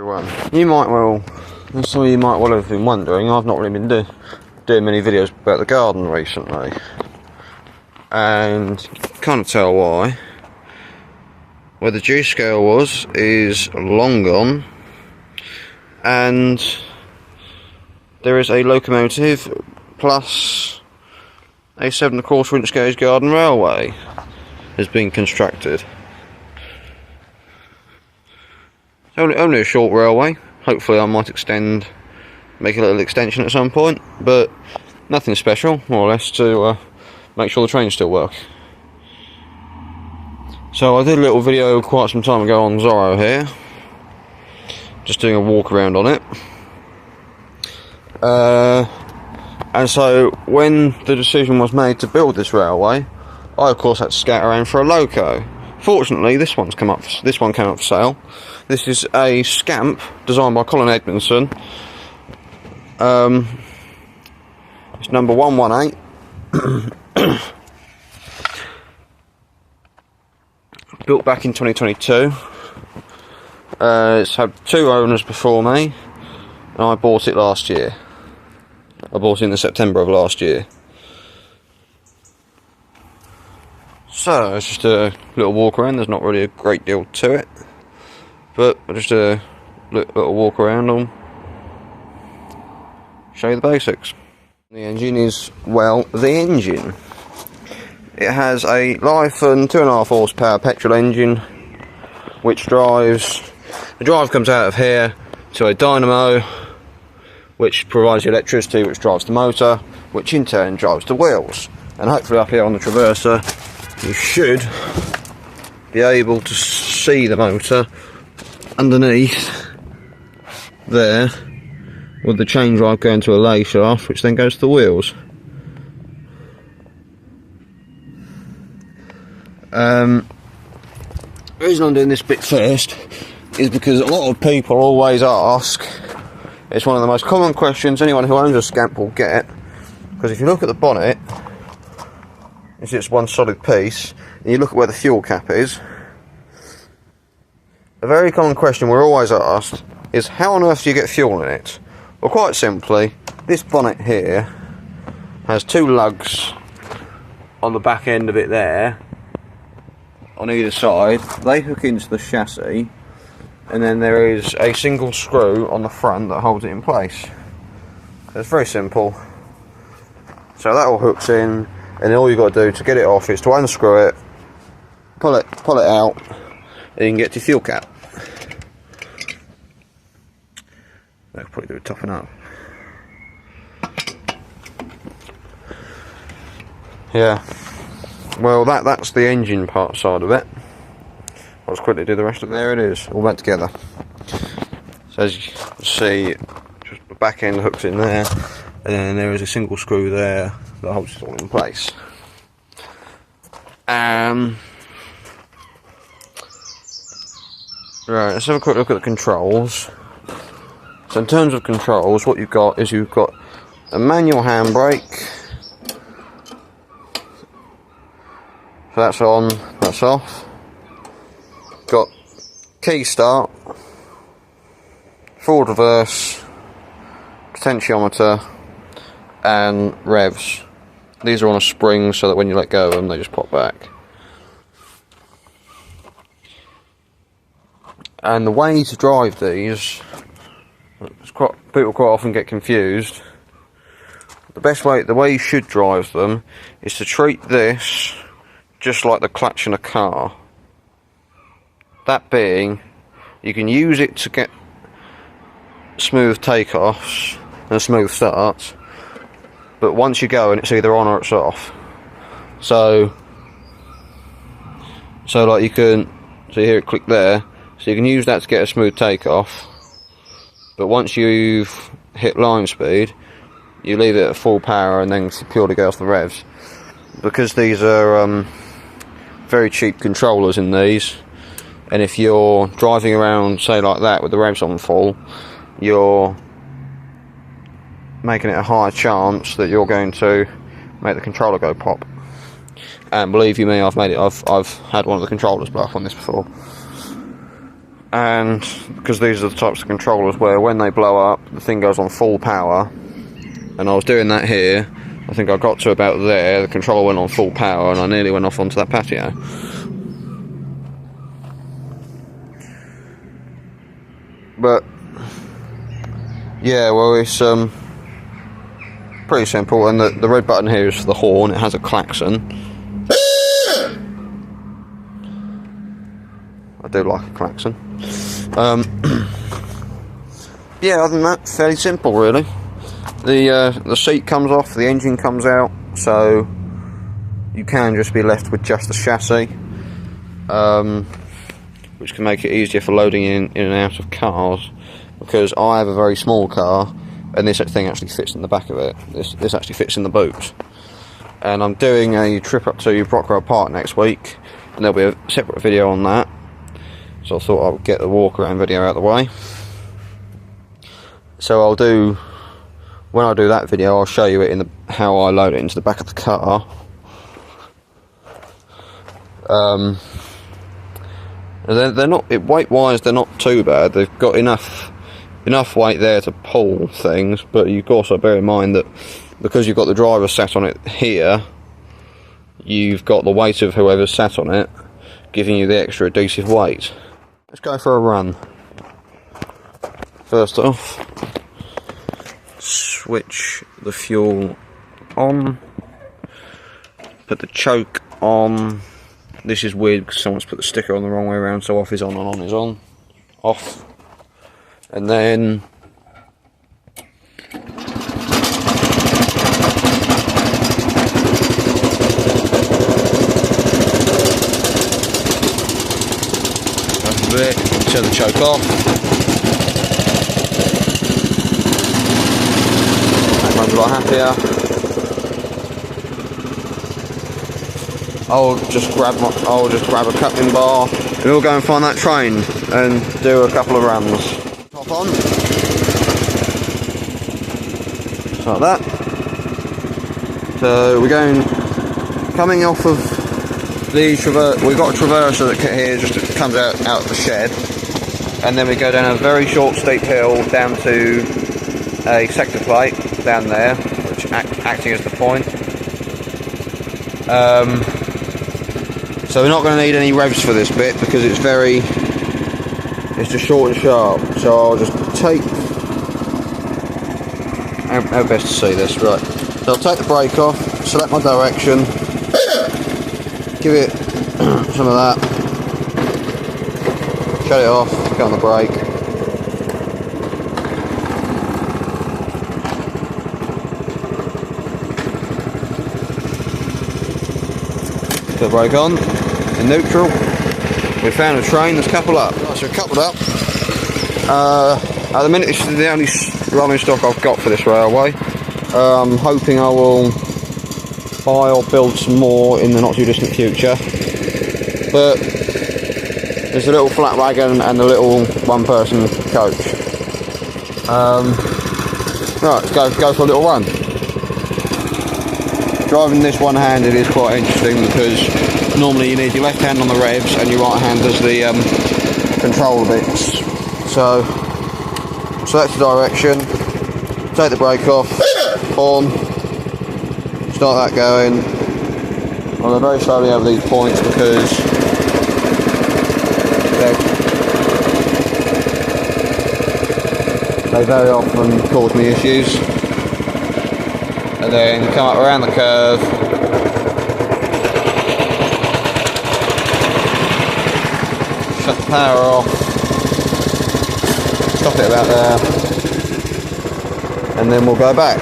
one. You might well, some of you might well have been wondering, I've not really been doing many videos about the garden recently. And can't tell why. Where the G scale was is long gone, and there is a Locomotive plus a 7¼ inch gauge garden railway has been constructed. Only a short railway. Hopefully I might make a little extension at some point, but nothing special, more or less, to make sure the trains still work. So I did a little video quite some time ago on Zorro here, just doing a walk around on it. And so when the decision was made to build this railway, I of course had to scout around for a loco. Fortunately, this one came up for sale. This is a Scamp designed by Colin Edmondson. It's number 118. Built back in 2022. It's had 2 owners before me, and I bought it last year. I bought it in the September of last year. So it's just a little walk around. There's not really a great deal to it, but just a little walk around and show you the basics. The engine is, well, the engine. It has a Lyphon 2.5 horsepower petrol engine, which the drive comes out of here to a dynamo, which provides the electricity which drives the motor, which in turn drives the wheels. And hopefully up here on the traverser you should be able to see the motor underneath there, with the chain drive going to a lay shaft, which then goes to the wheels. The reason I'm doing this bit first is because a lot of people always ask, it's one of the most common questions anyone who owns a Scamp will get, because if you look at the bonnet, it's just one solid piece, and you look at where the fuel cap is, a very common question we're always asked is, how on earth do you get fuel in it? Well, quite simply, this bonnet here has 2 lugs on the back end of it there, on either side. They hook into the chassis, and then there is a single screw on the front that holds it in place. So it's very simple. So that all hooks in, and all you've got to do to get it off is to unscrew it, pull it out, and you can get to your fuel cap. I could probably do a topping up. Yeah. Well, that's the engine part side of it. I'll just quickly do the rest of it. There it is, all back together. So as you can see, just the back end hooks in there, and then there is a single screw there that holds it all in place. Right, let's have a quick look at the controls. So in terms of controls, what you've got is you've got a manual handbrake. So that's on, that's off. Got key start, forward reverse, potentiometer, and revs. These are on a spring so that when you let go of them they just pop back. And the way to drive these, people quite often get confused. The way you should drive them is to treat this just like the clutch in a car. That being, you can use it to get smooth takeoffs and smooth starts, but once you go and it's either on or it's off. So like you hear it click there, so you can use that to get a smooth takeoff, but once you've hit line speed, you leave it at full power and then purely go off the revs. Because these are very cheap controllers in these, and if you're driving around, say like that, with the revs on full, you're making it a higher chance that you're going to make the controller go pop. And believe you me, I've had one of the controllers blow up on this before. and because these are the types of controllers where when they blow up the thing goes on full power, and I was doing that here. I think I got to about there, the controller went on full power and I nearly went off onto that patio. But yeah, well, it's pretty simple, and the red button here is for the horn. It has a klaxon. I do like a klaxon. Yeah, other than that, fairly simple really. The seat comes off, the engine comes out, so you can just be left with just the chassis, which can make it easier for loading in and out of cars, because I have a very small car and this thing actually fits in the back of it. This actually fits in the boot. And I'm doing a trip up to Brockwell Park next week, and there'll be a separate video on that, so I thought I would get the walk around video out of the way. So when I do that video, I'll show you it how I load it into the back of the car. They're not, weight-wise, they're not too bad. They've got enough weight there to pull things, but you've also bear in mind that because you've got the driver sat on it here, you've got the weight of whoever's sat on it giving you the extra adhesive weight. Let's go for a run. First off, switch the fuel on, put the choke on. This is weird because someone's put the sticker on the wrong way around, so off is on and on is on. Off. And then that's a bit, turn the choke off. That runs a lot happier. I'll just grab a coupling bar and we'll go and find that train and do a couple of runs. Hop on. Just like that. So we're coming off of the we've got a traverser that here just comes out of the shed, and then we go down a very short steep hill down to a sector plate down there, which acting as the point. So we're not going to need any revs for this bit because it's just short and sharp. So I'll just take, how best to see this, right. So I'll take the brake off, select my direction, give it some of that, shut it off, get on the brake. Put the brake on, in neutral. We found a train that's coupled up. Right, so coupled up. At the minute this is the only rolling stock I've got for this railway. I'm hoping I will buy or build some more in the not too distant future. But there's a little flat wagon and a little one person coach. Right, let's go for a little run. Driving this one-handed is quite interesting because normally you need your left hand on the revs and your right hand does the control bits. So select the direction, take the brake off, on, start that going. I'll go very slowly over these points because they very often cause me issues. And then come up around the curve, shut the power off, stop it about there, and then we'll go back.